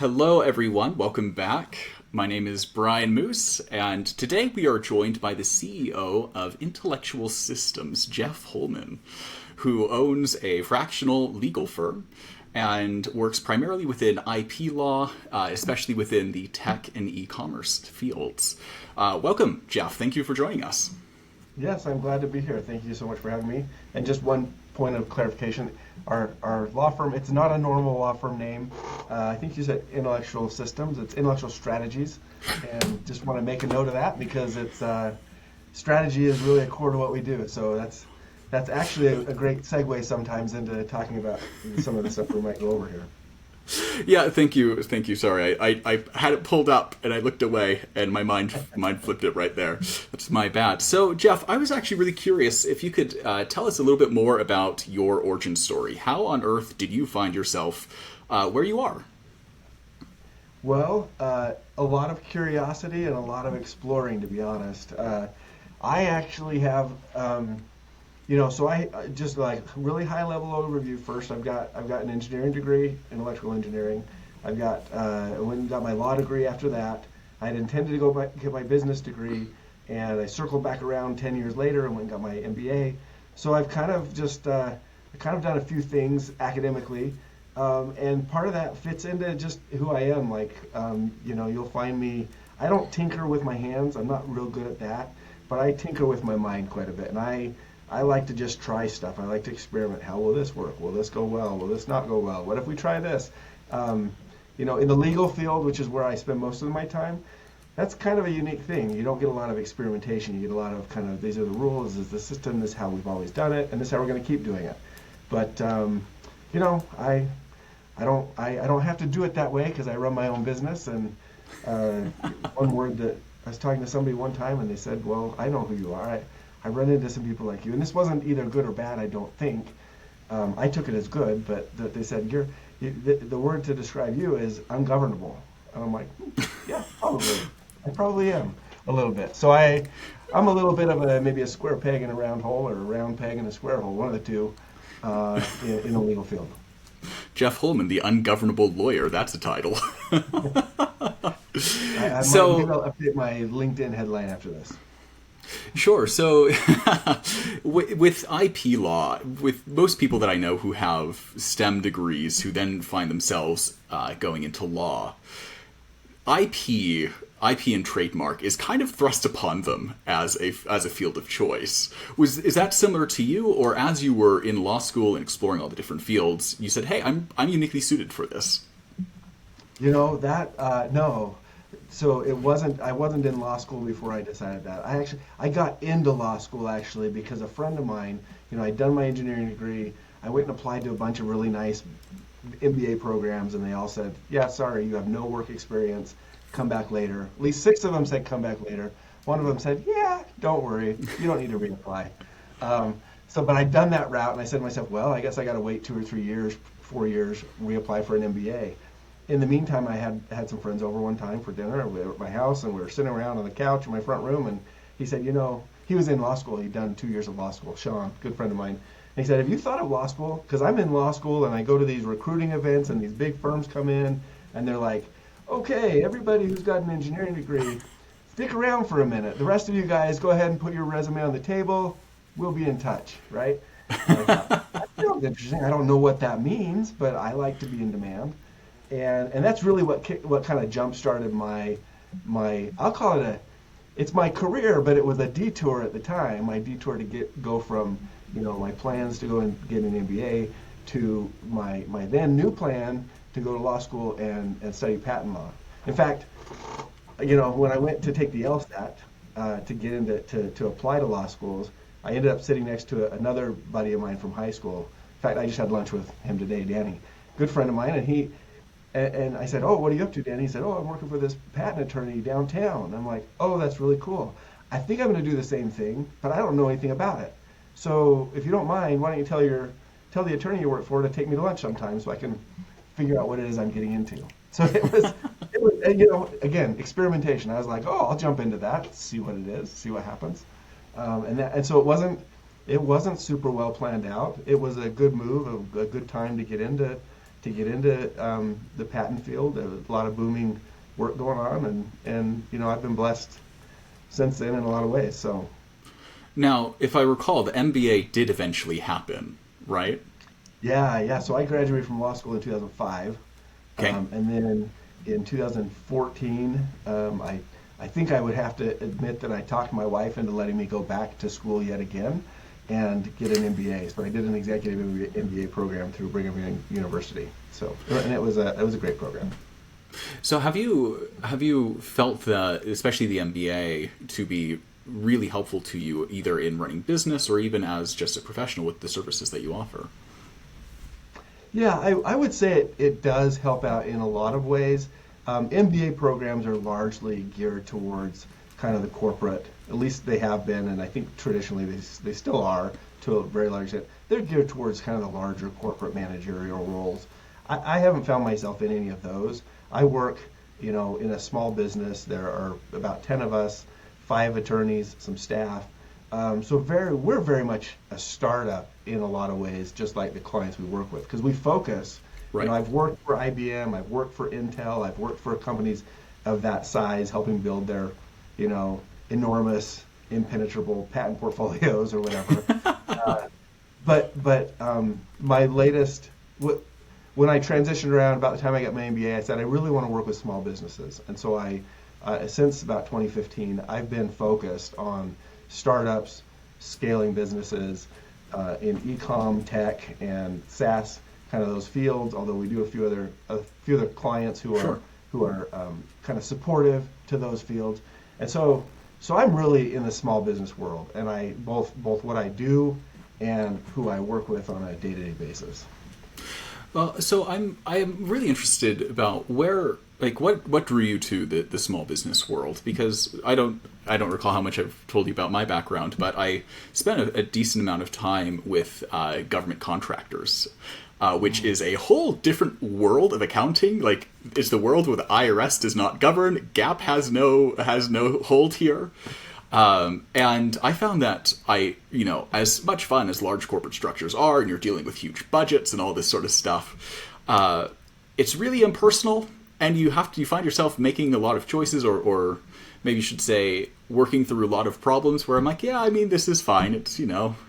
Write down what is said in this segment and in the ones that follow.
Hello, everyone. Welcome back. My name is Brian Moose, and today we are joined by the CEO of Intellectual Systems, Jeff Holman, who owns a fractional legal firm and works primarily within IP law, especially within the tech and e-commerce fields. Welcome, Jeff. Thank you for joining us. Yes, I'm glad to be here. Thank you so much for having me. And just one point of clarification, our law firm, it's not a normal law firm name. I think you said Intellectual Systems, it's Intellectual Strategies. And just want to make a note of that because it's strategy is really a core to what we do. So that's actually a great segue sometimes into talking about some of the stuff we might go over here. Yeah, thank you. Thank you. Sorry, I had it pulled up and I looked away and my mind flipped it right there. That's my bad. So, Jeff, I was actually really curious if you could tell us a little bit more about your origin story. How on earth did you find yourself where you are? Well, a lot of curiosity and a lot of exploring, to be honest. I actually have, so I just like really high level overview first. I've got an engineering degree in electrical engineering. I went and got my law degree after that. I had intended to get my business degree, and I circled back around 10 years later and went and got my MBA. So I've kind of just done a few things academically. And part of that fits into just who I am. Like, you'll find me, I don't tinker with my hands. I'm not real good at that, but I tinker with my mind quite a bit. And I like to just try stuff. I like to experiment. How will this work? Will this go well? Will this not go well? What if we try this? In the legal field, which is where I spend most of my time, that's kind of a unique thing. You don't get a lot of experimentation. You get a lot of kind of, these are the rules, this is the system, this is how we've always done it, and this is how we're going to keep doing it. But, I don't have to do it that way because I run my own business. And one word that I was talking to somebody one time and they said, well, I know who you are. I run into some people like you. And this wasn't either good or bad, I don't think. I took it as good, but they said, the word to describe you is ungovernable. And I'm like, yeah, probably. I probably am a little bit. So I'm a little bit of maybe a square peg in a round hole or a round peg in a square hole, one of the two, in the legal field. Jeff Holman, the ungovernable lawyer. That's a title. Maybe I'll update my LinkedIn headline after this. Sure. So with IP law, with most people that I know who have STEM degrees who then find themselves going into law, IP and trademark is kind of thrust upon them as a field of choice. Is that similar to you, or as you were in law school and exploring all the different fields, you said, "Hey, I'm uniquely suited for this"? No. So it wasn't. I wasn't in law school before I decided that. I got into law school actually because a friend of mine, I'd done my engineering degree. I went and applied to a bunch of really nice MBA programs, and they all said, "Yeah, sorry, you have no work experience. Come back later." At least 6 of them said come back later. One of them said, "Yeah, don't worry, you don't need to reapply." But I'd done that route, and I said to myself, well, I guess I got to wait 2 or 3 years, 4 years, reapply for an MBA. In the meantime, I had some friends over one time for dinner. We were at my house, and we were sitting around on the couch in my front room, and he said, he was in law school. He'd done 2 years of law school. Sean, good friend of mine. And he said, have you thought of law school? Because I'm in law school, and I go to these recruiting events, and these big firms come in, and they're like, okay, everybody who's got an engineering degree, stick around for a minute. The rest of you guys, go ahead and put your resume on the table. We'll be in touch, right? And I thought, that sounds interesting. I don't know what that means, but I like to be in demand. And that's really what kind of jump-started my I'll call it it's my career, but it was a detour at the time. My detour to go from, my plans to go and get an MBA to my then new plan to go to law school and study patent law. In fact, when I went to take the LSAT to get into to apply to law schools, I ended up sitting next to another buddy of mine from high school. In fact, I just had lunch with him today, Danny, good friend of mine, and I said, oh, what are you up to, Danny? He said, oh, I'm working for this patent attorney downtown. I'm like, oh, that's really cool. I think I'm going to do the same thing, but I don't know anything about it. So if you don't mind, why don't you tell the attorney you work for to take me to lunch sometime so I can figure out what it is I'm getting into. So it was again, experimentation. I was like, oh, I'll jump into that, see what it is, see what happens. And so it wasn't super well planned out. It was a good move, a good time to get into to get into the patent field. There was a lot of booming work going on, and I've been blessed since then in a lot of ways. So Now, if I recall, the MBA did eventually happen, right? yeah. So I graduated from law school in 2005, Okay. and then in 2014, I think I would have to admit that I talked my wife into letting me go back to school yet again and get an MBA. So I did an executive MBA program through Brigham Young University. So and it was a great program. So have you felt that, especially the MBA, to be really helpful to you either in running business or even as just a professional with the services that you offer? Yeah, I would say it does help out in a lot of ways. MBA programs are largely geared towards kind of the corporate, at least they have been, and I think traditionally they still are to a very large extent. They're geared towards kind of the larger corporate managerial roles. I haven't found myself in any of those. I work, in a small business. There are about 10 of us, 5 attorneys, some staff. We're very much a startup in a lot of ways, just like the clients we work with, because we focus. Right. I've worked for IBM, I've worked for Intel, I've worked for companies of that size, helping build their, enormous, impenetrable patent portfolios or whatever. But my latest, when I transitioned around about the time I got my MBA, I said I really want to work with small businesses, and so since about 2015, I've been focused on startups, scaling businesses in e-com, tech, and SaaS, kind of those fields. Although we do a few other clients who are Sure. kind of supportive to those fields, and so I'm really in the small business world, and I both what I do and who I work with on a day-to-day basis. Well, so I'm really interested about what drew you to the small business world, because I don't recall how much I've told you about my background, but I spent a decent amount of time with government contractors, which is a whole different world of accounting. Like, it's the world where the IRS does not govern. GAAP has no hold here. And I found that as much fun as large corporate structures are, and you're dealing with huge budgets and all this sort of stuff, it's really impersonal, and you find yourself making a lot of choices, or maybe you should say working through a lot of problems where I'm like, yeah, I mean, this is fine. It's,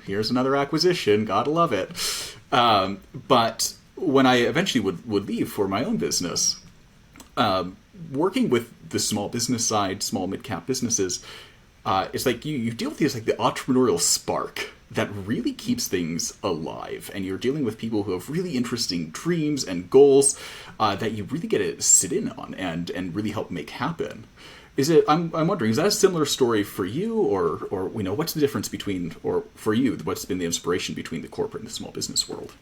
here's another acquisition. Gotta love it. But when I eventually would leave for my own business, working with the small business side, small mid-cap businesses, it's like you deal with these, like, the entrepreneurial spark that really keeps things alive, and you're dealing with people who have really interesting dreams and goals that you really get to sit in on and really help make happen. I'm wondering, is that a similar story for you, or what's the difference between, or for you, what's been the inspiration between the corporate and the small business world?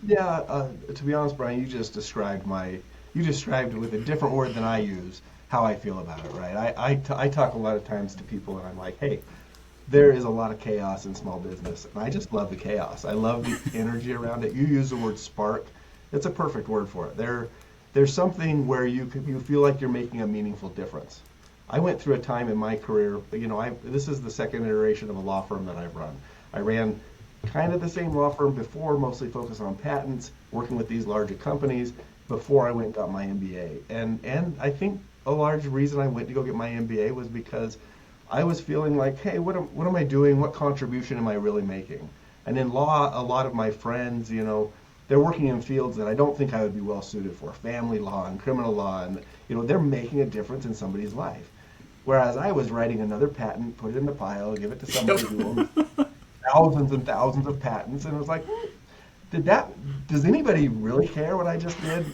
Yeah, to be honest, Brian, you described with a different word than I use how I feel about it, right? I talk a lot of times to people, and I'm like, hey, there is a lot of chaos in small business, and I just love the chaos. I love the energy around it. You use the word spark. It's a perfect word for it. There's something where you feel like you're making a meaningful difference. I went through a time in my career, this is the second iteration of a law firm that I've run. I ran kind of the same law firm before, mostly focused on patents, working with these larger companies, before I went and got my MBA. And I think a large reason I went to go get my MBA was because I was feeling like, hey, what am I doing? What contribution am I really making? And in law, a lot of my friends, they're working in fields that I don't think I would be well suited for, family law and criminal law, and they're making a difference in somebody's life. Whereas I was writing another patent, put it in the pile, give it to somebody who owns thousands and thousands of patents, and it was like, does anybody really care what I just did?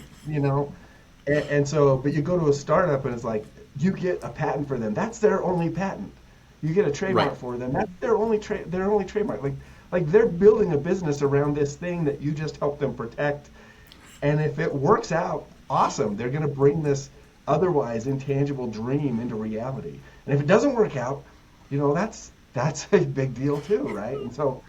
And so, but you go to a startup and it's like, you get a patent for them. That's their only patent. You get a trademark Right. for them. That's their only trademark. Like they're building a business around this thing that you just help them protect. And if it works out, awesome. They're going to bring this otherwise intangible dream into reality. And if it doesn't work out, that's a big deal too, right? And so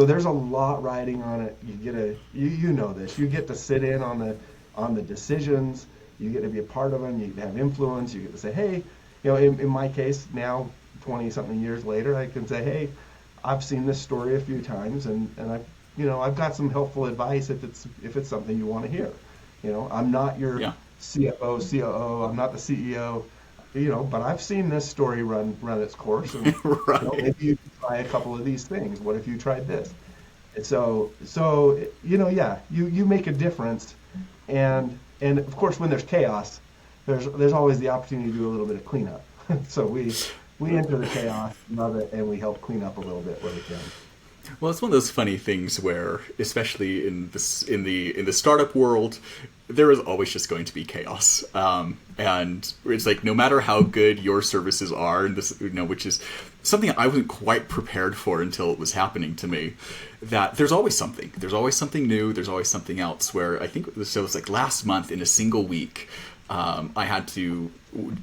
there's a lot riding on it. You know this. You get to sit in on the decisions. You get to be a part of them. You get to have influence. You get to say, hey, in my case now, 20-something years later, I can say, hey, I've seen this story a few times, and I've got some helpful advice if it's something you want to hear. I'm not your Yeah. CFO, COO, I'm not the CEO, but I've seen this story run its course, and Right. maybe you could try a couple of these things. What if you tried this? And yeah, you make a difference, and of course, when there's chaos, there's always the opportunity to do a little bit of cleanup. So we enter the chaos, love it, and we help clean up a little bit where we can. Well, it's one of those funny things where, especially in the startup world, there is always just going to be chaos, and it's like no matter how good your services are, and this, which is something I wasn't quite prepared for until it was happening to me. That there's always something. There's always something new. There's always something else. Where I think so. It's like last month in a single week, I had to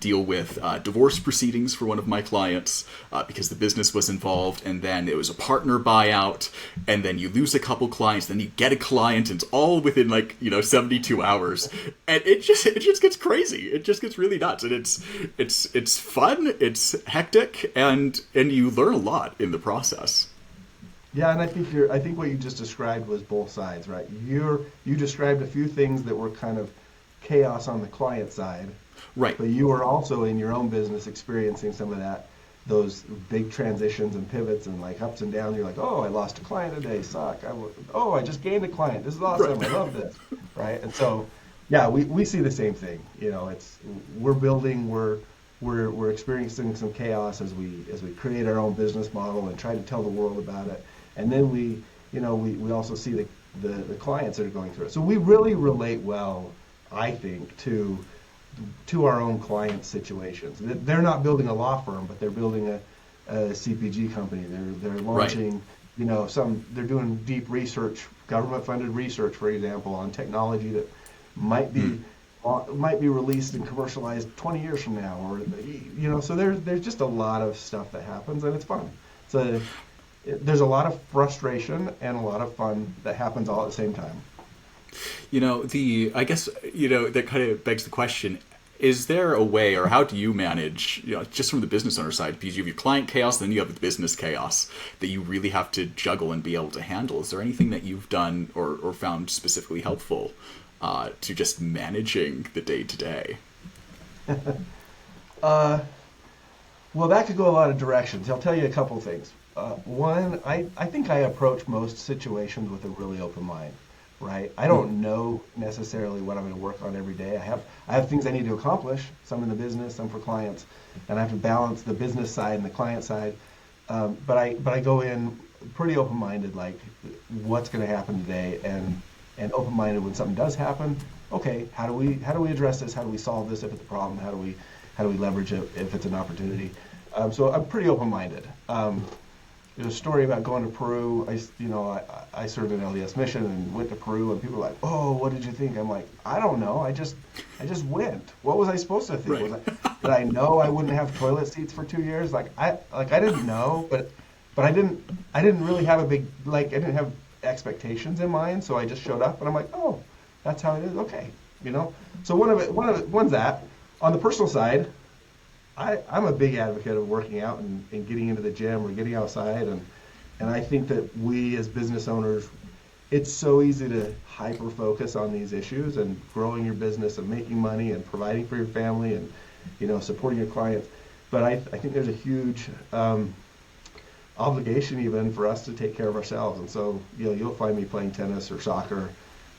deal with divorce proceedings for one of my clients because the business was involved, and then it was a partner buyout, and then you lose a couple clients, then you get a client, and it's all within 72 hours, and it just gets crazy. It just gets really nuts, and it's fun, it's hectic, and you learn a lot in the process. Yeah, and I think what you just described was both sides, right? You described a few things that were kind of chaos on the client side, Right. but you were also in your own business experiencing some of that, those big transitions and pivots and like ups and downs. You're like, oh, I lost a client today, suck. Oh, I just gained a client. This is awesome. I Right. love this, right? And so, yeah, we see the same thing. We're building, we're experiencing some chaos as we create our own business model and try to tell the world about it. And then we also see the clients that are going through it. So we really relate well, I think, to our own client situations. They're not building a law firm, but they're building a CPG company. They're Right. launching, they're doing deep research, government-funded research, for example, on technology that might be might be released and commercialized 20 years from now, or so there's just a lot of stuff that happens, and it's fun. So there's a lot of frustration and a lot of fun that happens all at the same time. I guess, that kind of begs the question, is there a way, or how do you manage, just from the business owner side, because you have your client chaos, then you have the business chaos that you really have to juggle and be able to handle. Is there anything that you've done or found specifically helpful to just managing the day to day? Uh, well, that could go a lot of directions. I'll tell you a couple things. One, I think I approach most situations with a really open mind, right? I don't know necessarily what I'm going to work on every day. I have things I need to accomplish, some in the business, some for clients, and I have to balance the business side and the client side. But I go in pretty open-minded, like what's going to happen today, and open-minded when something does happen. Okay, how do we address this? How do we solve this if it's a problem? How do we leverage it if it's an opportunity? So I'm pretty open-minded. There's a story about going to Peru. I served an LDS mission and went to Peru, and people were like, "Oh, what did you think?" I'm like, "I don't know. I just went. What was I supposed to think? Right. Did I know I wouldn't have toilet seats for 2 years? I didn't know, but I didn't really have I didn't have expectations in mind, so I just showed up, and I'm like, oh, that's how it is. Okay, So one's that. On the personal side, I'm a big advocate of working out and getting into the gym or getting outside, and I think that we as business owners, it's so easy to hyper focus on these issues and growing your business and making money and providing for your family and supporting your clients. But I think there's a huge obligation even for us to take care of ourselves. And so you'll find me playing tennis or soccer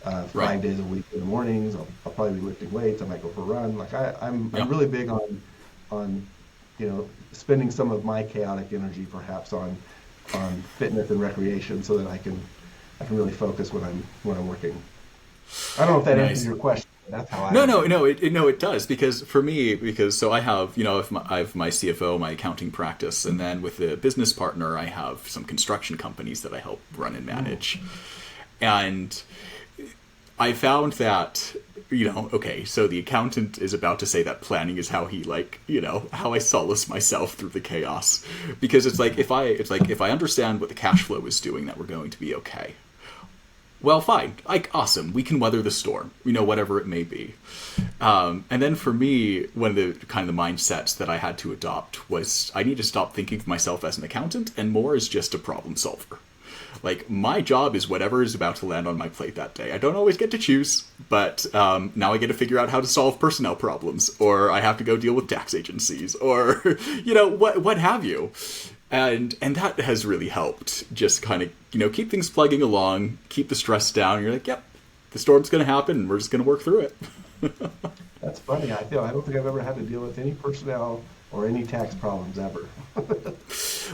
Right. 5 days a week in the mornings. I'll probably be lifting weights. I might go for a run. I'm Yeah. really big on spending some of my chaotic energy perhaps on fitness and recreation so that I can really focus when I'm working. I don't know if that answers Nice. your question. But that's how I No, no, approach no. It does, because for me, so I have, I have my CFO, my accounting practice, and then with the business partner, I have some construction companies that I help run and manage. And I found that, okay, so the accountant is about to say that planning is how he how I solace myself through the chaos, because it's like if I understand what the cash flow is doing, that we're going to be okay. Well, fine, awesome, we can weather the storm, whatever it may be. And then for me, one of the kind of the mindsets that I had to adopt was I need to stop thinking of myself as an accountant and more as just a problem solver. Like, my job is whatever is about to land on my plate that day. I don't always get to choose, but now I get to figure out how to solve personnel problems, or I have to go deal with tax agencies, or, what have you. And that has really helped just kind of, keep things plugging along, keep the stress down. You're like, yep, the storm's going to happen, and we're just going to work through it. That's funny. I don't think I've ever had to deal with any personnel or any tax problems ever.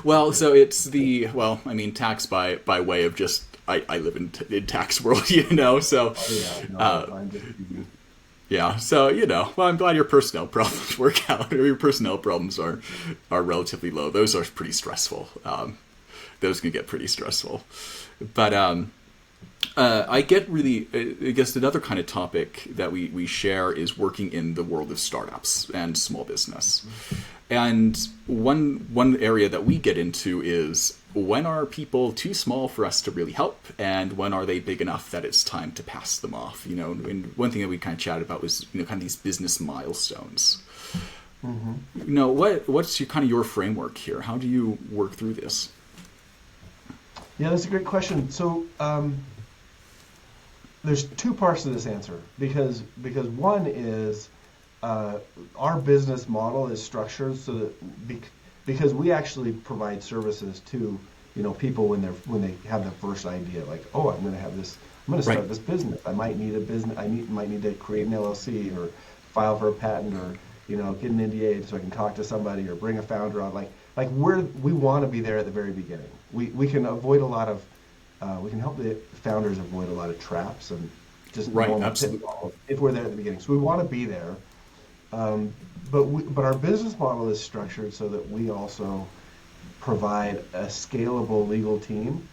Well, so it's tax by way of just, I live in tax world, so. Oh, yeah, no, I'm just kidding. Yeah, so, well, I'm glad your personnel problems work out, or your personnel problems are relatively low. Those are pretty stressful. Those can get pretty stressful. But I guess another kind of topic that we share is working in the world of startups and small business. And one area that we get into is, when are people too small for us to really help, and when are they big enough that it's time to pass them off? And one thing that we kind of chatted about was kind of these business milestones. Mm-hmm. What's your framework here? How do you work through this? Yeah, that's a great question. So there's two parts to this answer, because one is our business model is structured so that because we actually provide services to people when they have the first idea, like, oh, I'm going to start this business. I might need a business. Might need to create an LLC, or file for a patent, or get an NDA so I can talk to somebody, or bring a founder on. Like we want to be there at the very beginning. We can avoid a lot of we can help the founders avoid a lot of traps and just normal pitfalls if we're there at the beginning. So we want to be there. But our business model is structured so that we also provide a scalable legal team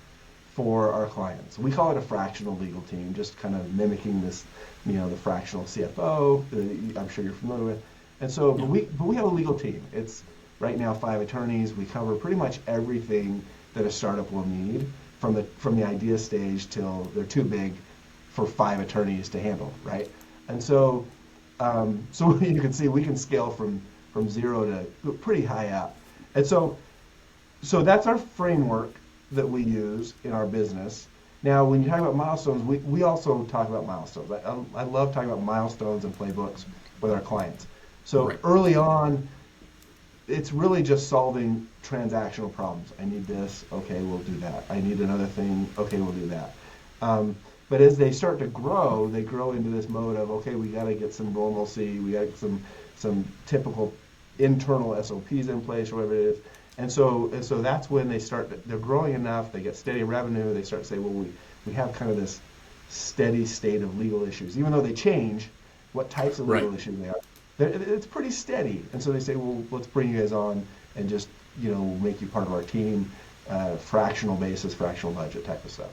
for our clients. We call it a fractional legal team, just kind of mimicking this, the fractional CFO. I'm sure you're familiar with. And so, but we have a legal team. It's right now 5 attorneys. We cover pretty much everything that a startup will need, from the idea stage till they're too big for 5 attorneys to handle, right? And so. So you can see we can scale from 0 to pretty high up. And so that's our framework that we use in our business. Now, when you talk about milestones, we also talk about milestones. I love talking about milestones and playbooks with our clients. So Early on, it's really just solving transactional problems. I need this, okay, we'll do that. I need another thing, okay, we'll do that. But as they start to grow, they grow into this mode of, okay, we got to get some normalcy, we got to get some typical internal SOPs in place, or whatever it is. And so that's when they're growing enough, they get steady revenue, they start to say, well, we have kind of this steady state of legal issues. Even though they change what types of legal issues they are, it's pretty steady. And so they say, well, let's bring you guys on and just, make you part of our team, fractional basis, fractional budget type of stuff.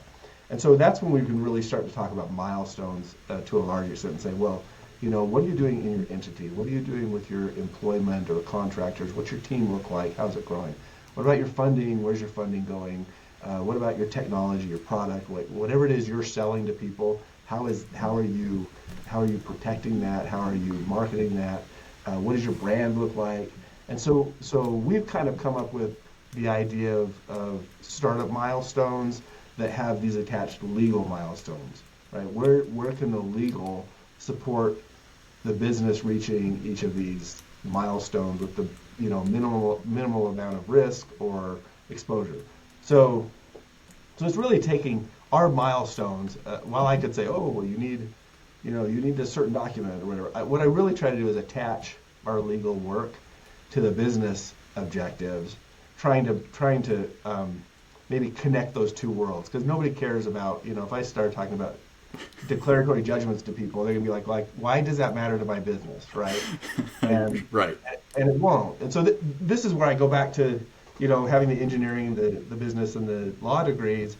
And so that's when we can really start to talk about milestones to a larger extent and say, well, what are you doing in your entity? What are you doing with your employment or contractors? What's your team look like? How's it growing? What about your funding? Where's your funding going? What about your technology, your product? Whatever it is you're selling to people, how are you protecting that? How are you marketing that? What does your brand look like? And so we've kind of come up with the idea of startup milestones that have these attached legal milestones, right? Where can the legal support the business reaching each of these milestones with the minimal amount of risk or exposure? So it's really taking our milestones. While I could say, oh, well, you need this certain document or whatever. What I really try to do is attach our legal work to the business objectives, trying to maybe connect those two worlds, because nobody cares about, if I start talking about declaratory judgments to people, they're gonna be like, why does that matter to my business, right? And and it won't. And so this is where I go back to, having the engineering, the business, and the law degrees.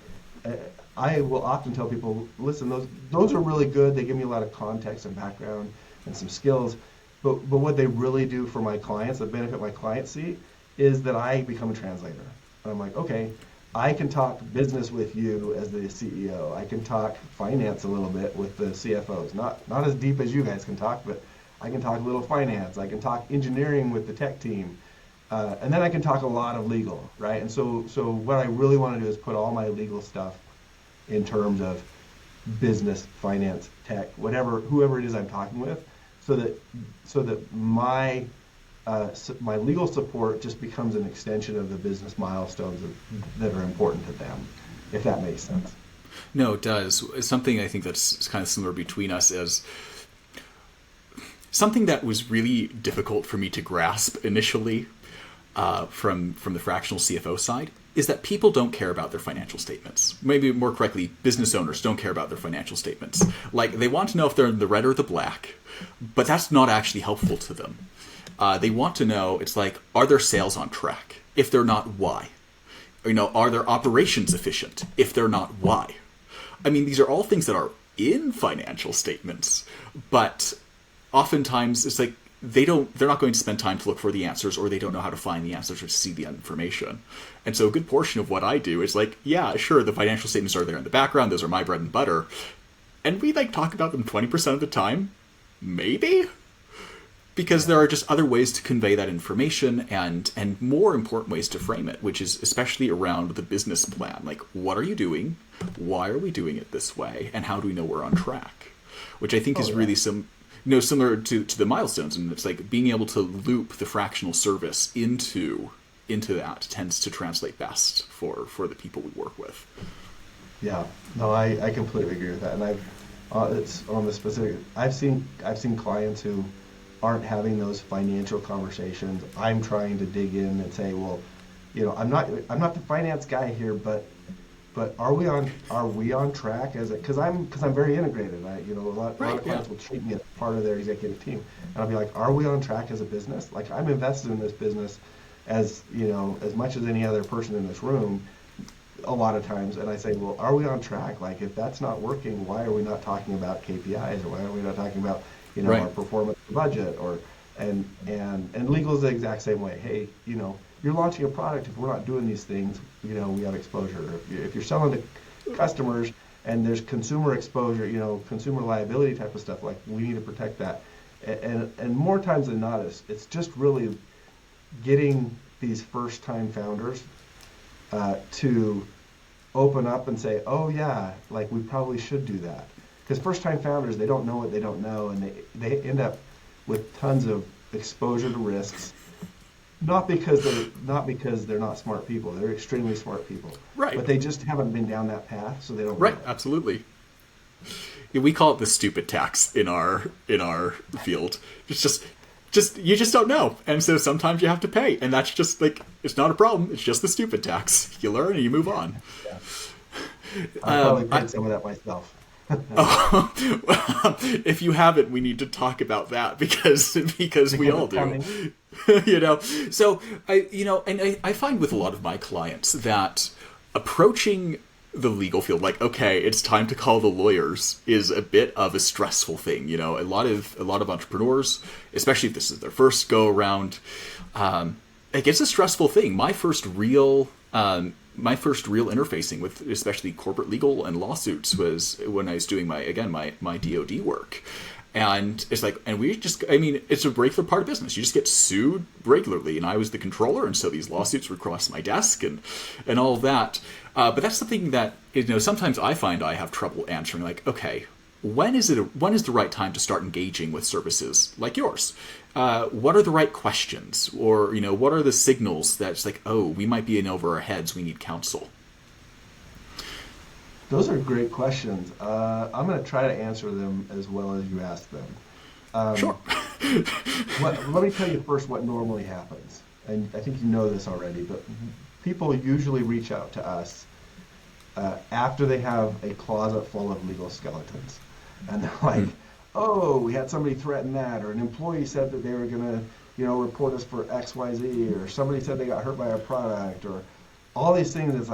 I will often tell people, listen, those are really good. They give me a lot of context and background and some skills. But what they really do for my clients, the benefit my clients see, is that I become a translator. And I'm like, okay, I can talk business with you as the CEO. I can talk finance a little bit with the CFOs. Not as deep as you guys can talk, but I can talk a little finance. I can talk engineering with the tech team. And then I can talk a lot of legal, right? And so what I really want to do is put all my legal stuff in terms of business, finance, tech, whatever, whoever it is I'm talking with, so that my legal support just becomes an extension of the business milestones that are important to them, if that makes sense. No, it does. Something I think that's kind of similar between us is something that was really difficult for me to grasp initially from the fractional CFO side is that people don't care about their financial statements. Maybe more correctly, business owners don't care about their financial statements. Like, they want to know if they're in the red or the black, but that's not actually helpful to them. They want to know, it's like, are their sales on track? If they're not, why? Are their operations efficient? If they're not, why? I mean, these are all things that are in financial statements, but oftentimes it's like they're not going to spend time to look for the answers, or they don't know how to find the answers or see the information. And so a good portion of what I do is like, yeah, sure, the financial statements are there in the background. Those are my bread and butter. And we talk about them 20% of the time, maybe, because there are just other ways to convey that information and more important ways to frame it, which is especially around the business plan. Like, what are you doing? Why are we doing it this way? And how do we know we're on track? Which I think is really similar to the milestones. And it's like being able to loop the fractional service into that tends to translate best for the people we work with. Yeah, no, I completely agree with that. And it's on the specific. I've seen clients who aren't having those financial conversations. I'm trying to dig in and say, well, I'm not the finance guy here, but are we on track because I'm very integrated. A lot of clients will treat me as part of their executive team, and I'll be like, are we on track as a business? Like, I'm invested in this business as much as any other person in this room a lot of times, and I say, well, are we on track? Like, if that's not working, why are we not talking about KPIs, or why are we not talking about our performance budget, and legal is the exact same way. Hey, you're launching a product. If we're not doing these things, we have exposure. If you're selling to customers and there's consumer exposure, consumer liability type of stuff, like, we need to protect that. And more times than not, it's just really getting these first-time founders to open up and say, oh yeah, like, we probably should do that. Because first-time founders, they don't know what they don't know, and they end up with tons of exposure to risks. Not because they're not smart people. They're extremely smart people. Right. But they just haven't been down that path, so they don't know. Right, absolutely. Yeah, we call it the stupid tax in our field. It's just you just don't know. And so sometimes you have to pay. And that's just like, it's not a problem. It's just the stupid tax. You learn and you move on. Yeah. I probably paid some of that myself. Well, if you haven't, we need to talk about that because we all do. So I find with a lot of my clients that approaching the legal field, like, okay, it's time to call the lawyers, is a bit of a stressful thing. A lot of entrepreneurs, especially if this is their first go around, it gets a stressful thing. My first real interfacing with especially corporate legal and lawsuits was when I was doing my DoD work. And it's like, it's a regular part of business. You just get sued regularly. And I was the controller, and so these lawsuits would cross my desk and all of that. But that's something that, sometimes I find I have trouble answering. Like, okay, when is the right time to start engaging with services like yours? What are the right questions? Or, what are the signals that it's like, oh, we might be in over our heads, we need counsel? Those are great questions. I'm going to try to answer them as well as you ask them. Sure. Let me tell you first what normally happens. And I think you know this already, but people usually reach out to us after they have a closet full of legal skeletons. And they're like, oh, we had somebody threaten that, or an employee said that they were going to, report us for XYZ, or somebody said they got hurt by our product, or all these things. It's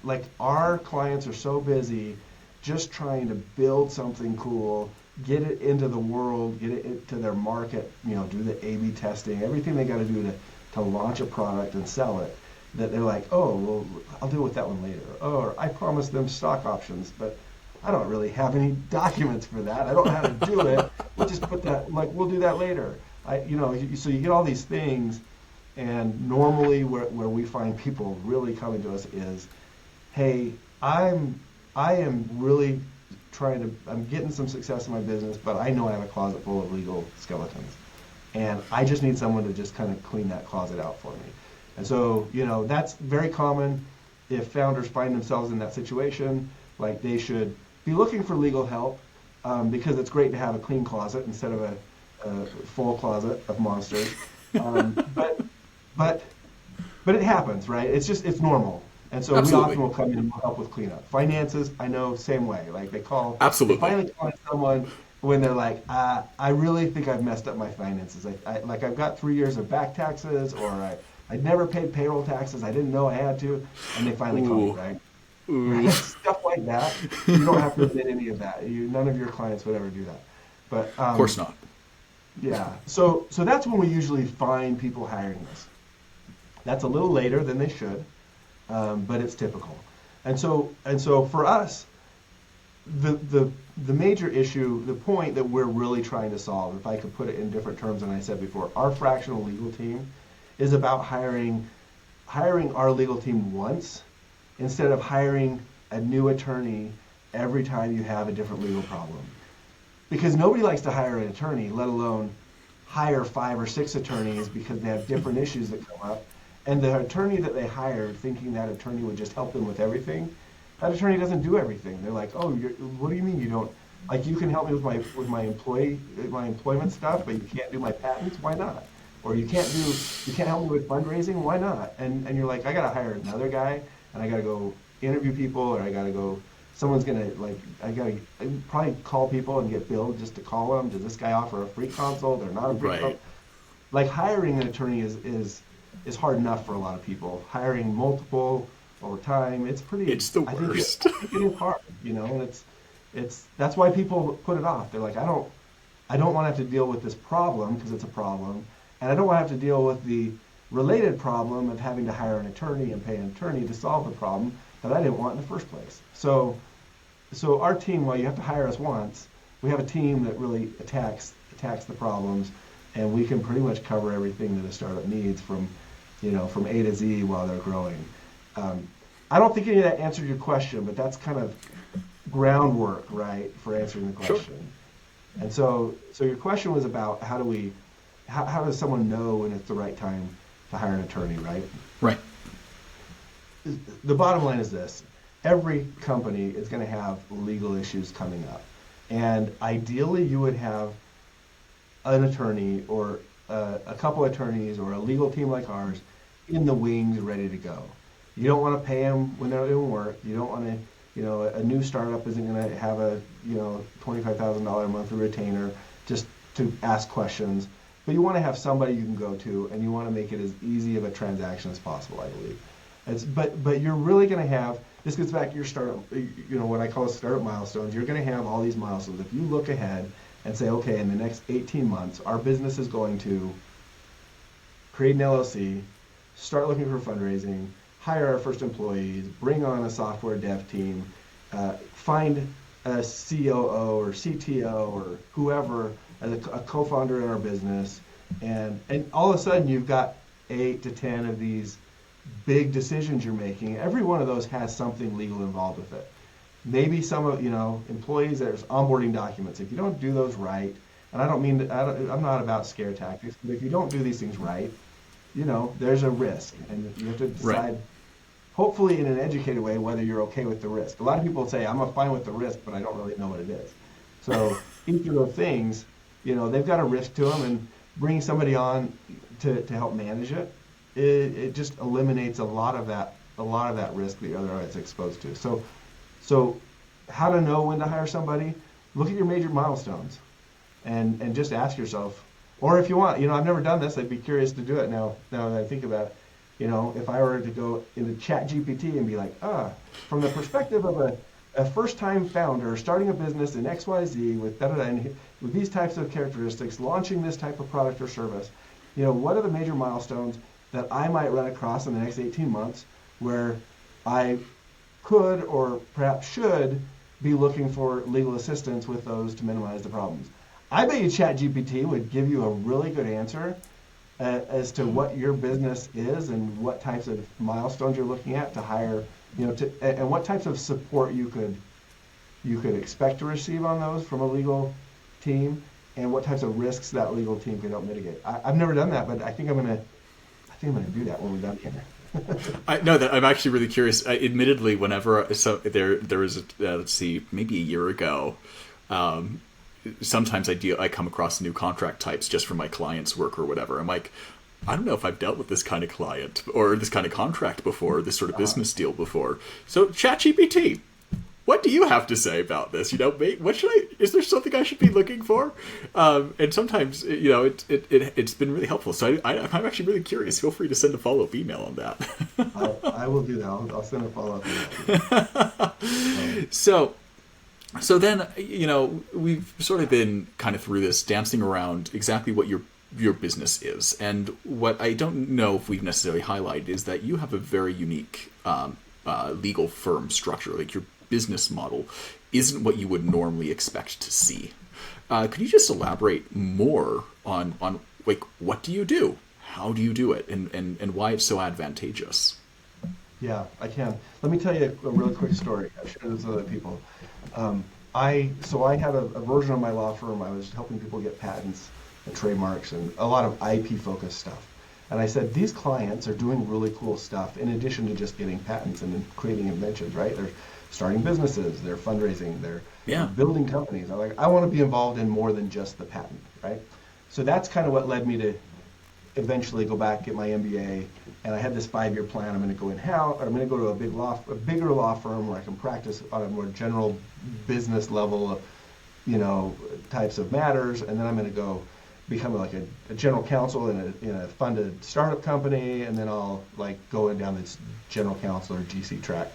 like our clients are so busy just trying to build something cool, get it into the world, get it into their market, do the A/B testing, everything they got to do to launch a product and sell it, that they're like, oh, well, I'll deal with that one later. Or I promised them stock options, but I don't really have any documents for that. I don't know how to do it. We'll just put that, we'll do that later. So you get all these things, And normally where we find people really coming to us is, hey, I am really I'm getting some success in my business, but I know I have a closet full of legal skeletons. And I just need someone to just kind of clean that closet out for me. And so, that's very common. If founders find themselves in that situation, like, they should be looking for legal help, because it's great to have a clean closet instead of a full closet of monsters. But but it happens, right? It's normal. And so we Absolutely. often will come in and we'll help with cleanup. Finances, I know, same way. Like, they Absolutely. finally call someone when they're like, I really think I've messed up my finances. Like, I've got 3 years of back taxes, or I never paid payroll taxes. I didn't know I had to, and they finally call me, Ooh. right? Ooh. Right? Stuff like that. You don't have to admit any of that. None of your clients would ever do that. But Of course not. yeah, so that's when we usually find people hiring us. That's a little later than they should, but it's typical. And so for us, the major issue, the point that we're really trying to solve, if I could put it in different terms than I said before, our fractional legal team is about hiring our legal team once instead of hiring a new attorney every time you have a different legal problem. Because nobody likes to hire an attorney, let alone hire 5 or 6 attorneys because they have different issues that come up. And the attorney that they hired, thinking that attorney would just help them with everything, that attorney doesn't do everything. They're like, oh, what do you mean you don't? Like, you can help me with my employment stuff, but you can't do my patents. Why not? Or you can't help me with fundraising. Why not? And you're like, I gotta hire another guy, and I gotta go interview people, or I gotta go. Someone's gonna, like, I probably call people and get billed just to call them. Does this guy offer a free consult or not a free Right. consult? Like, hiring an attorney is hard enough for a lot of people. Hiring multiple over time, it's pretty. It's the I think worst. it is hard, and it's that's why people put it off. They're like, I don't want to have to deal with this problem because it's a problem, and I don't want to have to deal with the related problem of having to hire an attorney and pay an attorney to solve the problem that I didn't want in the first place. So our team, while you have to hire us once, we have a team that really attacks the problems, and we can pretty much cover everything that a startup needs from A to Z while they're growing. I don't think any of that answered your question, but that's kind of groundwork, right, for answering the Sure. question. And so your question was about how does someone know when it's the right time to hire an attorney, right? Right. The bottom line is this: every company is going to have legal issues coming up, and ideally you would have an attorney or a couple attorneys or a legal team like ours in the wings ready to go. You don't want to pay them when they're doing work. You don't want to, a new startup isn't going to have a, $25,000 a monthly retainer just to ask questions. But you want to have somebody you can go to, and you want to make it as easy of a transaction as possible, I believe. But you're really going to have, this gets back to your startup, what I call startup milestones. You're going to have all these milestones. If you look ahead and say, okay, in the next 18 months, our business is going to create an LLC, start looking for fundraising, hire our first employees, bring on a software dev team, find a COO or CTO or whoever as a co-founder in our business, and all of a sudden you've got 8 to 10 of these big decisions you're making. Every one of those has something legal involved with it. Maybe some of employees, there's onboarding documents. If you don't do those right, and I don't mean that, I'm not about scare tactics, but if you don't do these things right, there's a risk, and you have to decide, Right. hopefully in an educated way, whether you're okay with the risk. A lot of people say, I'm fine with the risk, but I don't really know what it is. So each of those things, they've got a risk to them, and bringing somebody on to help manage it, it just eliminates a lot of that risk that you're otherwise exposed to. So how to know when to hire somebody? Look at your major milestones, and just ask yourself, or if you want, I've never done this, I'd be curious to do it now that I think about it. If I were to go into ChatGPT and be like, from the perspective of a first-time founder starting a business in XYZ with da-da-da, and with these types of characteristics, launching this type of product or service, what are the major milestones that I might run across in the next 18 months where I could or perhaps should be looking for legal assistance with those to minimize the problems? I bet you ChatGPT would give you a really good answer as to what your business is and what types of milestones you're looking at to hire, and what types of support you could expect to receive on those from a legal team, and what types of risks that legal team can help mitigate. I've never done that, but I think I'm gonna do that when we're done here. I know that I'm actually really curious. Admittedly, whenever there was let's see, maybe a year ago, sometimes I come across new contract types just for my clients' work or whatever. I'm like, I don't know if I've dealt with this kind of client or this kind of contract before, this sort of business deal before. So ChatGPT, what do you have to say about this? What should is there something I should be looking for? And sometimes, it's been really helpful. So I'm actually really curious. Feel free to send a follow-up email on that. I will do that. I'll send a follow-up email. So then, we've sort of been kind of through this, dancing around exactly what your business is. And what I don't know if we've necessarily highlighted is that you have a very unique legal firm structure. Like, your business model isn't what you would normally expect to see. Could you just elaborate more on like, what do you do? How do you do it? And why it's so advantageous? Yeah, I can. Let me tell you a really quick story. I've shared this with other people. I had a version of my law firm. I was helping people get patents and trademarks and a lot of IP focused stuff. And I said, these clients are doing really cool stuff in addition to just getting patents and creating inventions, right? They're starting businesses, they're fundraising, they're building companies. I want to be involved in more than just the patent, right? So that's kind of what led me to eventually go back, get my MBA, and I had this 5-year plan. I'm going to go in-house, or I'm going to go to a bigger law firm where I can practice on a more general business level, types of matters, and then I'm going to go become like a general counsel in a funded startup company, and then I'll go down this general counsel or GC track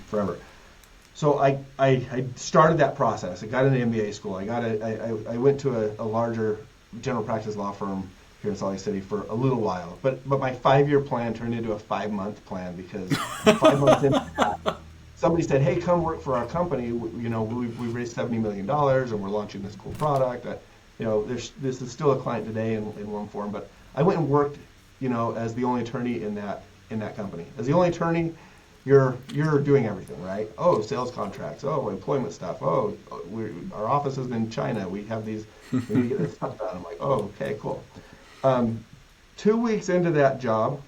forever. So I started that process. I got into MBA school. I went to a larger general practice law firm here in Salt Lake City for a little while, but my 5-year plan turned into a 5-month plan because 5 months into that, somebody said, "Hey, come work for our company. We raised $70 million and we're launching this cool product." This is still a client today in one form, but I went and worked, as the only attorney in that company. As the only attorney, you're doing everything, right? Oh, sales contracts. Oh, employment stuff. Oh, our office is in China. We have these. We need to get this stuff done. I'm like, oh, okay, cool. 2 weeks into that job,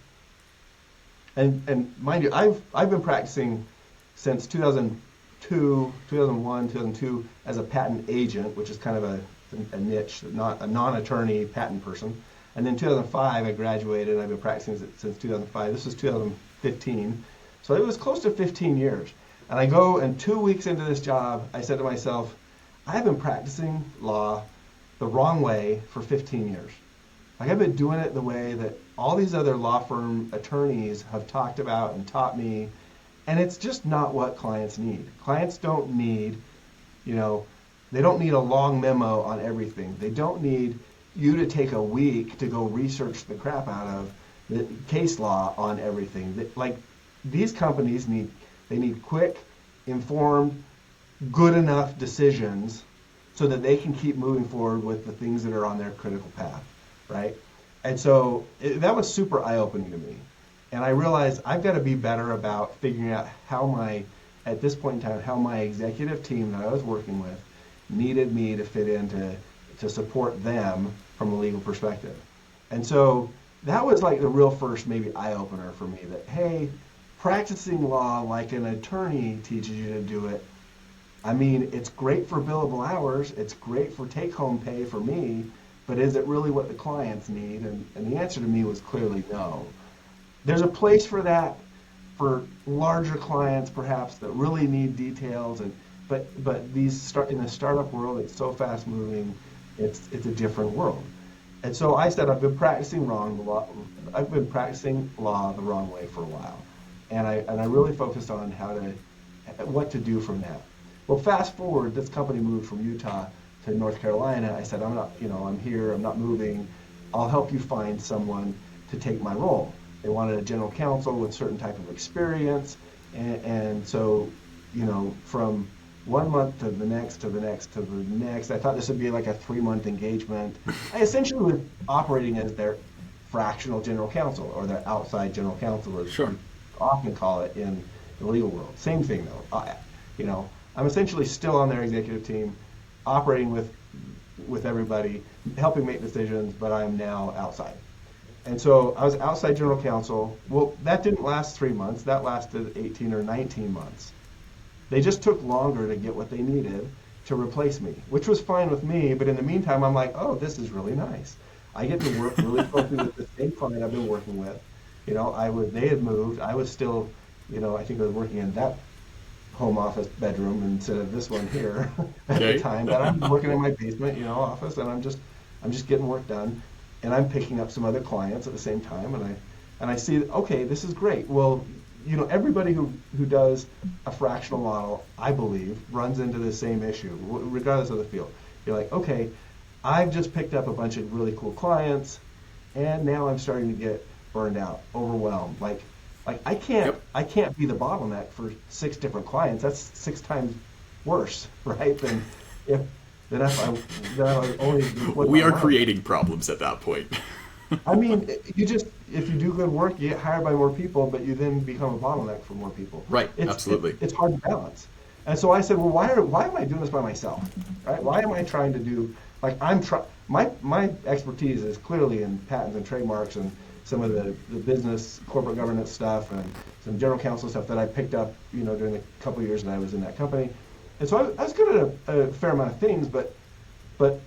and mind you, I've been practicing since 2002, 2001, 2002 as a patent agent, which is kind of a niche, not a non-attorney patent person. And then 2005, I graduated, and I've been practicing since 2005. This is 2015. So it was close to 15 years. And I go, and 2 weeks into this job, I said to myself, I have been practicing law the wrong way for 15 years. I've been doing it the way that all these other law firm attorneys have talked about and taught me, and it's just not what clients need. Clients don't need, they don't need a long memo on everything. They don't need you to take a week to go research the crap out of the case law on everything. These companies need quick, informed, good enough decisions so that they can keep moving forward with the things that are on their critical path, right? And so that was super eye-opening to me. And I realized I've got to be better about figuring out at this point in time, how my executive team that I was working with needed me to fit in to support them from a legal perspective. And so that was like the real first maybe eye-opener for me, that, hey, practicing law like an attorney teaches you to do it. I mean, it's great for billable hours, it's great for take-home pay for me, but is it really what the clients need? And the answer to me was clearly no. There's a place for that for larger clients, perhaps, that really need details, but in the startup world, it's so fast-moving, it's a different world. And so I said, I've been practicing law the wrong way for a while. And I really focused on what to do from that. Well, fast forward, this company moved from Utah to North Carolina. I said, I'm here, I'm not moving. I'll help you find someone to take my role. They wanted a general counsel with certain type of experience. And so, from 1 month to the next, to the next, to the next. I thought this would be like a 3-month engagement. I essentially was operating as their fractional general counsel or their outside general counsel, as Sure. we often call it in the legal world. Same thing though. I'm essentially still on their executive team, operating with everybody, helping make decisions, but I'm now outside. And so I was outside general counsel. Well, that didn't last 3 months. That lasted 18 or 19 months. They just took longer to get what they needed to replace me, which was fine with me. But in the meantime, I'm like, oh, this is really nice. I get to work really closely with the same client I've been working with. They had moved. I was still, I think I was working in that home office bedroom instead of this one here at the time. But I'm working in my basement, office, and I'm just getting work done, and I'm picking up some other clients at the same time, and I see, okay, this is great. Well, everybody who does a fractional model, I believe, runs into the same issue, regardless of the field. You're like, okay, I've just picked up a bunch of really cool clients, and now I'm starting to get burned out, overwhelmed. Like I can't be the bottleneck for 6 different clients. That's 6 times worse, right? Than if I was only. We are creating problems at that point. I mean, if you do good work, you get hired by more people, but you then become a bottleneck for more people. Right, absolutely. It's hard to balance. And so I said, well, why am I doing this by myself? Right? Why am I trying to do, my expertise is clearly in patents and trademarks and some of the business, corporate governance stuff and some general counsel stuff that I picked up, during the couple of years that I was in that company. And so I was good at a fair amount of things, but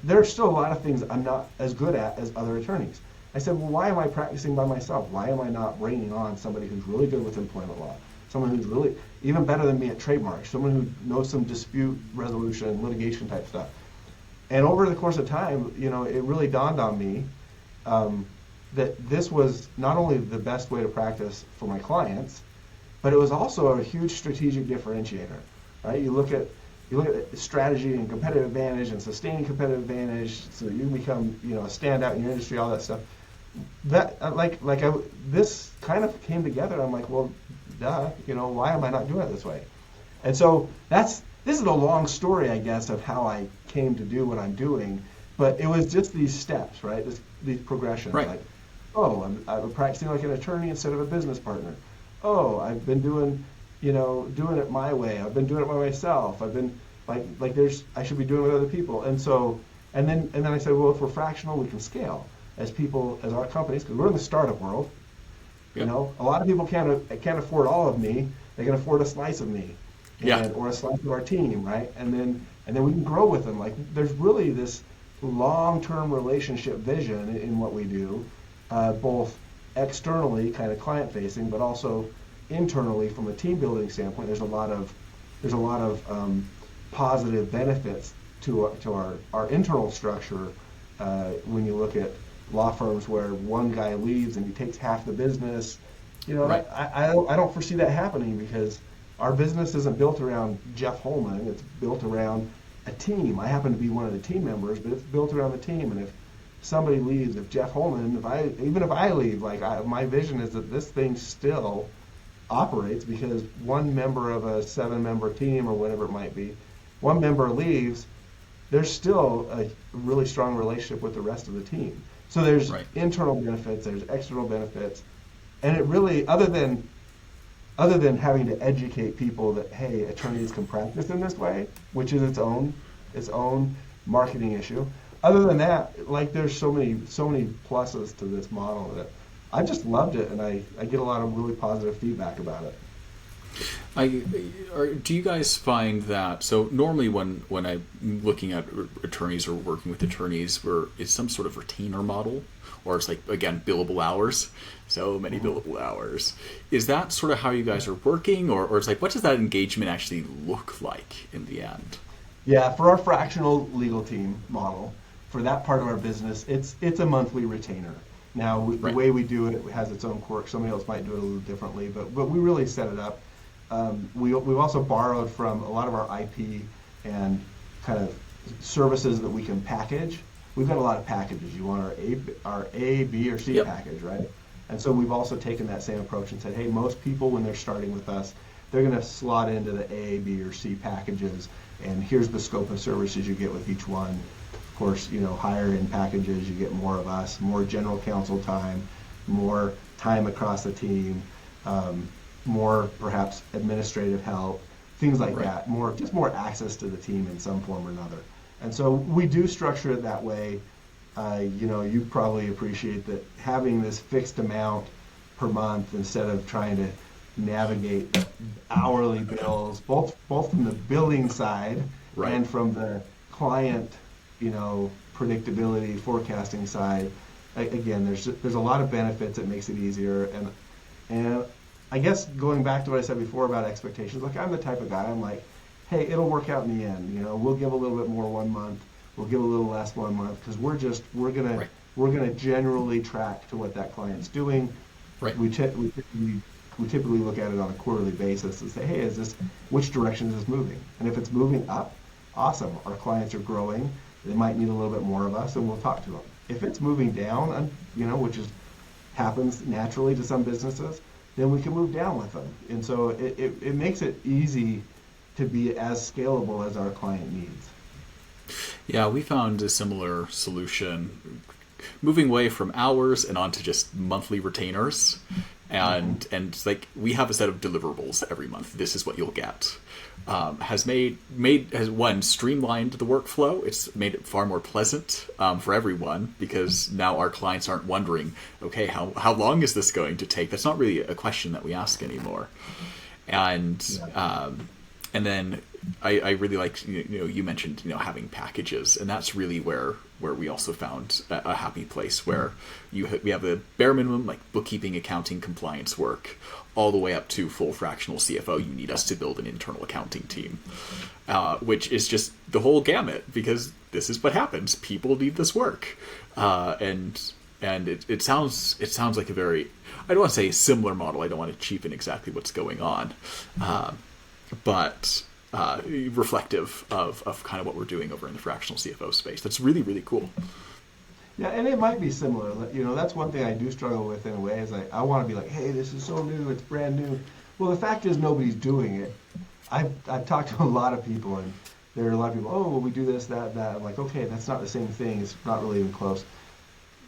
there are still a lot of things I'm not as good at as other attorneys. I said, well, why am I practicing by myself? Why am I not bringing on somebody who's really good with employment law? Someone who's really even better than me at trademarks, someone who knows some dispute resolution, litigation type stuff. And over the course of time, it really dawned on me that this was not only the best way to practice for my clients, but it was also a huge strategic differentiator. Right? You look at strategy and competitive advantage and sustaining competitive advantage, so that you can become a standout in your industry, all that stuff. That this kind of came together. I'm like, well, duh, why am I not doing it this way? And so this is a long story, I guess, of how I came to do what I'm doing. But it was just these steps, right? These progressions. Right. Like, I'm practicing like an attorney instead of a business partner. Oh, I've been doing it my way. I've been doing it by myself. I've been I should be doing it with other people. And then I said, well, if we're fractional, we can scale as our companies, because we're in the startup world. Yep. A lot of people can't afford all of me. They can afford a slice of me, or a slice of our team, right? And then we can grow with them. Like, there's really this long-term relationship vision in what we do, both externally, kind of client-facing, but also internally from a team-building standpoint. There's a lot of positive benefits to our internal structure when you look at law firms where one guy leaves and he takes half the business. Right. I don't foresee that happening, because our business isn't built around Jeff Holman. It's built around a team. I happen to be one of the team members, but it's built around the team. And if somebody leaves, if Jeff Holman, even if I leave, my vision is that this thing still operates, because one member of a 7-member team or whatever it might be, one member leaves, there's still a really strong relationship with the rest of the team. So there's internal benefits, there's external benefits, and it really, other than having to educate people that, hey, attorneys can practice in this way, which is its own marketing issue. Other than that, there's so many pluses to this model that I just loved it, and I get a lot of really positive feedback about it. Do you guys find that, so normally when I'm looking at attorneys or working with attorneys, it's some sort of retainer model, or it's again, billable hours, so many billable hours. Is that sort of how you guys are working, or it's what does that engagement actually look like in the end? Yeah, for our fractional legal team model, for that part of our business, it's a monthly retainer. Now, the way we do it has its own quirks. Somebody else might do it a little differently, but we really set it up. We've also borrowed from a lot of our IP and kind of services that we can package. We've got a lot of packages. You want our A, B, or C package, right? And so we've also taken that same approach and said, hey, most people when they're starting with us, they're going to slot into the A, B, or C packages, and here's the scope of services you get with each one. Of course, higher end packages, you get more of us, more general counsel time, more time across the team, more perhaps administrative help, things like that, more access to the team in some form or another. And so we do structure it that way. You probably appreciate that having this fixed amount per month instead of trying to navigate hourly bills, both from the billing side and from the client, predictability, forecasting side. Again, there's a lot of benefits. It makes it easier, and I guess going back to what I said before about expectations, like I'm the type of guy, I'm like, hey, it'll work out in the end. We'll give a little bit more one month, we'll give a little less one month, because we're gonna generally track to what that client's doing. We typically look at it on a quarterly basis and say, hey, which direction is this moving? And if it's moving up, awesome. Our clients are growing. They might need a little bit more of us, and we'll talk to them. If it's moving down, which happens naturally to some businesses, then we can move down with them. And so it makes it easy to be as scalable as our client needs. Yeah, we found a similar solution, moving away from hours and onto just monthly retainers. And like we have a set of deliverables every month. This is what you'll get. Has streamlined the workflow. It's made it far more pleasant for everyone, because now our clients aren't wondering, okay, how long is this going to take? That's not really a question that we ask anymore. And then I really like, you mentioned, having packages, and that's really where we also found a happy place where we have the bare minimum, like bookkeeping, accounting, compliance work, all the way up to full fractional CFO. You need us to build an internal accounting team, which is just the whole gamut, because this is what happens. People need this work, and it sounds like a very, I don't want to say similar model. I don't want to cheapen exactly what's going on, but reflective of kind of what we're doing over in the fractional CFO space. That's really, really cool. Yeah, and it might be similar. That's one thing I do struggle with in a way, is I want to be like, hey, this is so new, it's brand new. Well, the fact is nobody's doing it. I've talked to a lot of people, and there are a lot of people, oh, well, we do this, that. I'm like, okay, that's not the same thing. It's not really even close.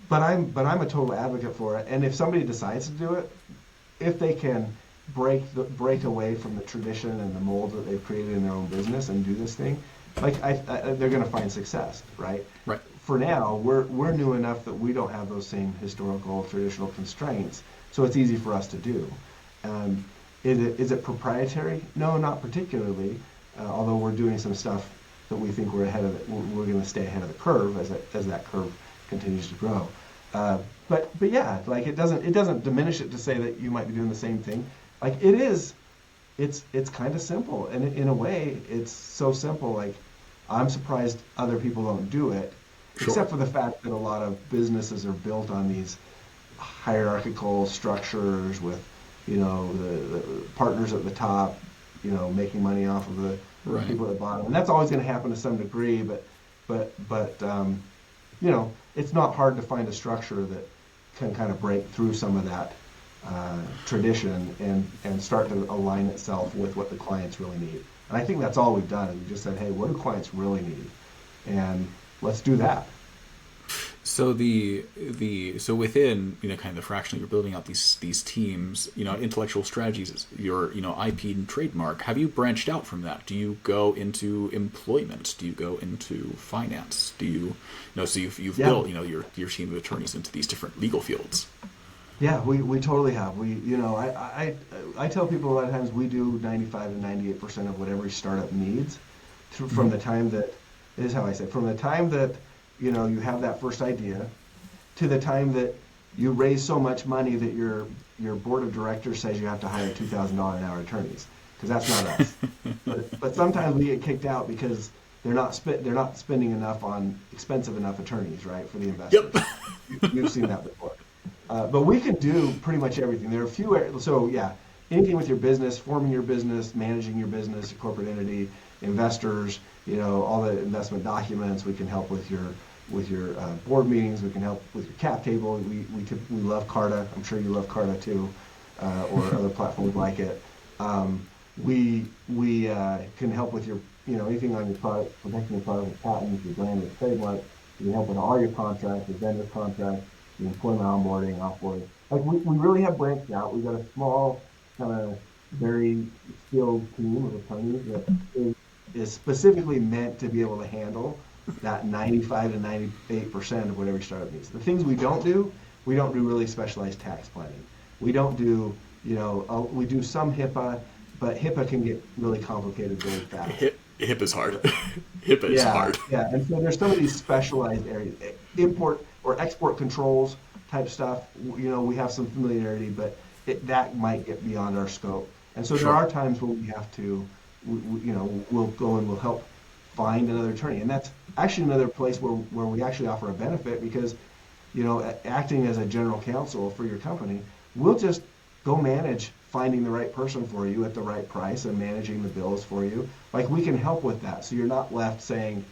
But I'm a total advocate for it. And if somebody decides to do it, if they can break away from the tradition and the mold that they've created in their own business and do this thing, like they're going to find success, right? Right. For now, we're new enough that we don't have those same historical traditional constraints, so it's easy for us to do. Is it proprietary? No, not particularly. Although we're doing some stuff that we think we're going to stay ahead of the curve as that curve continues to grow. But yeah, like it doesn't diminish it to say that you might be doing the same thing. Like it's kind of simple, and in a way, it's so simple. Like I'm surprised other people don't do it, except for the fact that a lot of businesses are built on these hierarchical structures with, the partners at the top, making money off of the people at the bottom, and that's always going to happen to some degree. But it's not hard to find a structure that can kind of break through some of that tradition and start to align itself with what the clients really need. And I think that's all we've done. We just said, hey, what do clients really need? And let's do that. So so within kind of the fractional, you're building out these teams. Intellectual strategies is your IP and trademark. Have you branched out from that? Do you go into employment? Do you go into finance? Do you so you've built your team of attorneys into these different legal fields? Yeah, we totally have. I tell people a lot of times we do 95 to 98% of what every startup needs from the time that, this is how I say, from the time that you have that first idea to the time that you raise so much money that your board of directors says you have to hire $2,000 an hour attorneys, because that's not us. but sometimes we get kicked out because they're not spending enough on expensive enough attorneys, right, for the investors. Yep. You've seen that before. But we can do pretty much everything. There are a few areas. So yeah, anything with your business, forming your business, managing your business, your corporate entity, investors, all the investment documents. We can help with your board meetings. We can help with your cap table. We love Carta. I'm sure you love Carta too, or other platforms like it. we can help with your, anything on your product, protecting your product with patents, your brand, with trademark. We help with all your contracts, your vendor contracts, your employment onboarding, offboarding. Like we really have branched out. We've got a small, kind of very skilled team of attorneys that is specifically meant to be able to handle that 95 to 98% of what every startup needs. The things we don't do really specialized tax planning. We don't do, we do some HIPAA, but HIPAA can get really complicated very fast. HIP is hard. HIPAA is hard. Yeah. And so there's some of these specialized areas, import or export controls type stuff. We have some familiarity, but that might get beyond our scope. And so there are times where we have to, we'll go and we'll help find another attorney. And that's actually another place where we actually offer a benefit because, acting as a general counsel for your company, we'll just go manage finding the right person for you at the right price and managing the bills for you. Like we can help with that. So you're not left saying,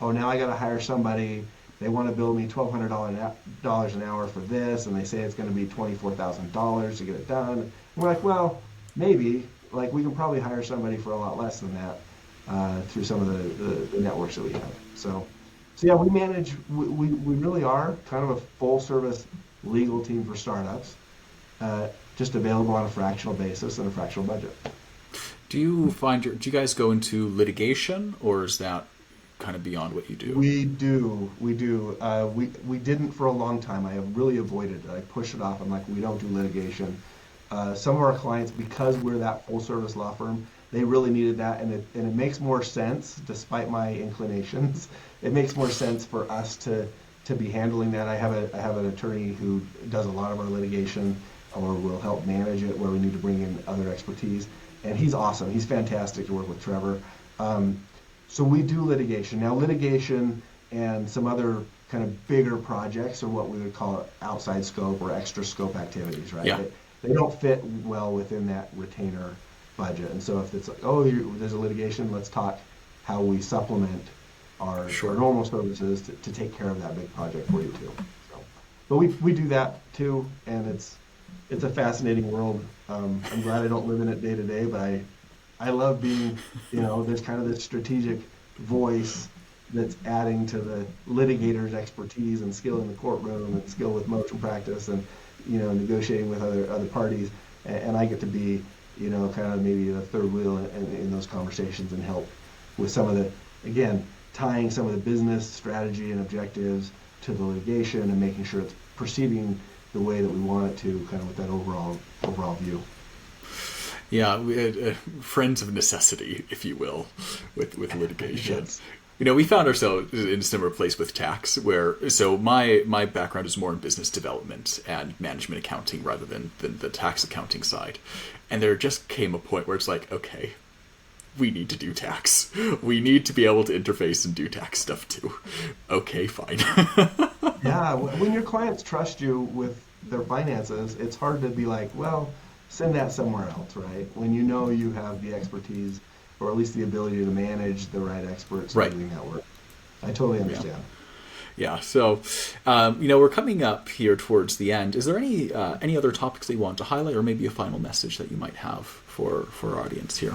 oh, now I got to hire somebody. They want to bill me $1,200 an hour for this, and they say it's going to be $24,000 to get it done. And we're like, well, maybe. Like we can probably hire somebody for a lot less than that through some of the networks that we have. So yeah, we manage. We really are kind of a full service legal team for startups, just available on a fractional basis and a fractional budget. Do you guys go into litigation, or is that kind of beyond what you do? We do. We didn't for a long time. I have really avoided it. I push it off. I'm like, we don't do litigation. Some of our clients, because we're that full service law firm, they really needed that, and it makes more sense, despite my inclinations. It makes more sense for us to be handling that. I have an attorney who does a lot of our litigation, or will help manage it where we need to bring in other expertise, and he's awesome. He's fantastic to work with, Trevor. So we do litigation. Now litigation and some other kind of bigger projects are what we would call outside scope or extra scope activities, right? Yeah. They don't fit well within that retainer budget. And so if it's like, oh, there's a litigation, let's talk how we supplement our normal services to take care of that big project for you too. So, but we do that too, and it's a fascinating world. I'm glad I don't live in it day to day, but I love being, there's kind of this strategic voice that's adding to the litigator's expertise and skill in the courtroom and skill with motion practice and, negotiating with other parties. And I get to be, kind of maybe the third wheel in those conversations and help with some of the, again, tying some of the business strategy and objectives to the litigation and making sure it's proceeding the way that we want it to, kind of with that overall view. Yeah, friends of necessity, if you will, with litigation. Yes. We found ourselves in a similar place with tax, so my background is more in business development and management accounting rather than the tax accounting side. And there just came a point where it's like, okay, we need to do tax. We need to be able to interface and do tax stuff too. Okay, fine. Yeah, when your clients trust you with their finances, it's hard to be like, well, send that somewhere else, right? When you have the expertise, or at least the ability to manage the right experts doing that work. I totally understand. Yeah. So, we're coming up here towards the end. Is there any other topics that you want to highlight, or maybe a final message that you might have for our audience here?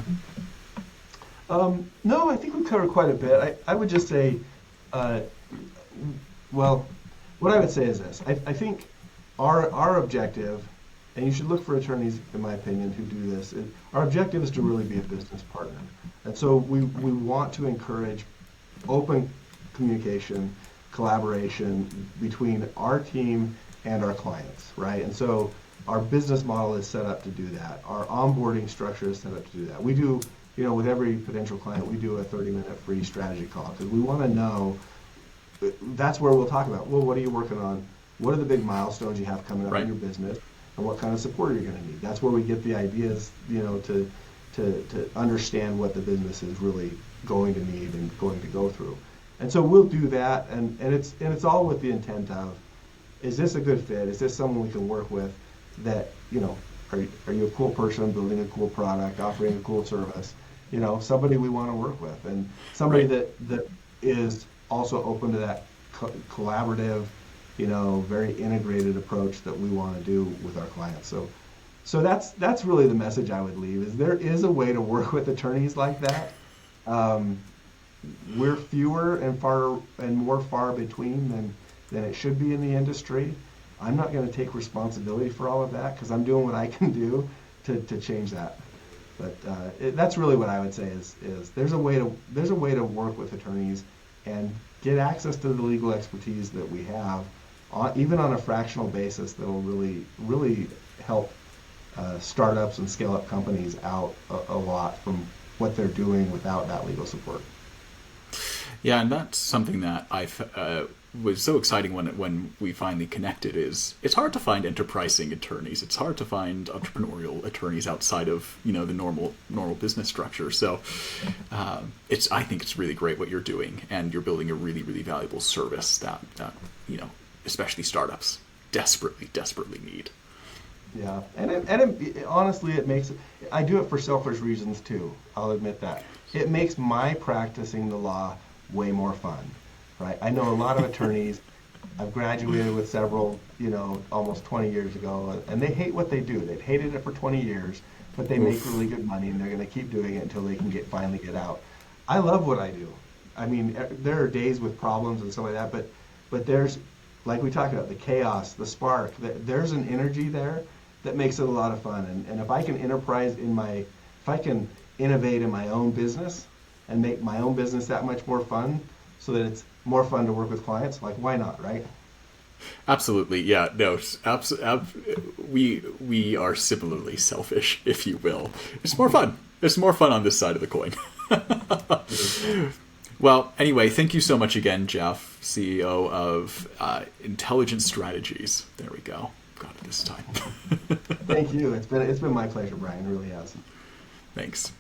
No, I think we covered quite a bit. I would just say, well, what I would say is this. I think our objective, and you should look for attorneys, in my opinion, who do this. Our objective is to really be a business partner. And so we want to encourage open communication, collaboration between our team and our clients, right? And so our business model is set up to do that. Our onboarding structure is set up to do that. We do, with every potential client, we do a 30-minute free strategy call because we want to know, that's where we'll talk about, well, what are you working on? What are the big milestones you have coming up in your business? And what kind of support are you going to need? That's where we get the ideas, to understand what the business is really going to need and going to go through. And so we'll do that, and it's all with the intent of, is this a good fit? Is this someone we can work with? That are you a cool person building a cool product, offering a cool service? Somebody we want to work with, and somebody that is also open to that collaborative, very integrated approach that we want to do with our clients. So So that's really the message I would leave, is there is a way to work with attorneys like that. Um, we're fewer and far between than it should be in the industry. I'm not going to take responsibility for all of that because I'm doing what I can do to change that. But that's really what I would say is there's a way to work with attorneys and get access to the legal expertise that we have, even on a fractional basis, that will really help startups and scale up companies out a lot from what they're doing without that legal support. Yeah, and that's something that I was so exciting when we finally connected. Is it's hard to find enterprising attorneys. It's hard to find entrepreneurial attorneys outside of the normal business structure. So I think it's really great what you're doing, and you're building a really valuable service that especially startups desperately need. Yeah, honestly, it makes I do it for selfish reasons too. I'll admit that it makes my practicing the law way more fun, right? I know a lot of attorneys. I've graduated with several, almost 20 years ago, and they hate what they do. They've hated it for 20 years, but they make really good money, and they're going to keep doing it until they can finally get out. I love what I do. I mean, there are days with problems and stuff like that, but there's, like we talked about, the chaos, the spark. There's an energy there that makes it a lot of fun. And if I can if I can innovate in my own business and make my own business that much more fun, so that it's more fun to work with clients, like, why not, right? Absolutely, yeah. No, we are similarly selfish, if you will. It's more fun. It's more fun on this side of the coin. Well, anyway, thank you so much again, Jeff, CEO of Intelligent Strategies. There we go. Got it this time. Thank you. It's been my pleasure, Brian. It really has. Thanks.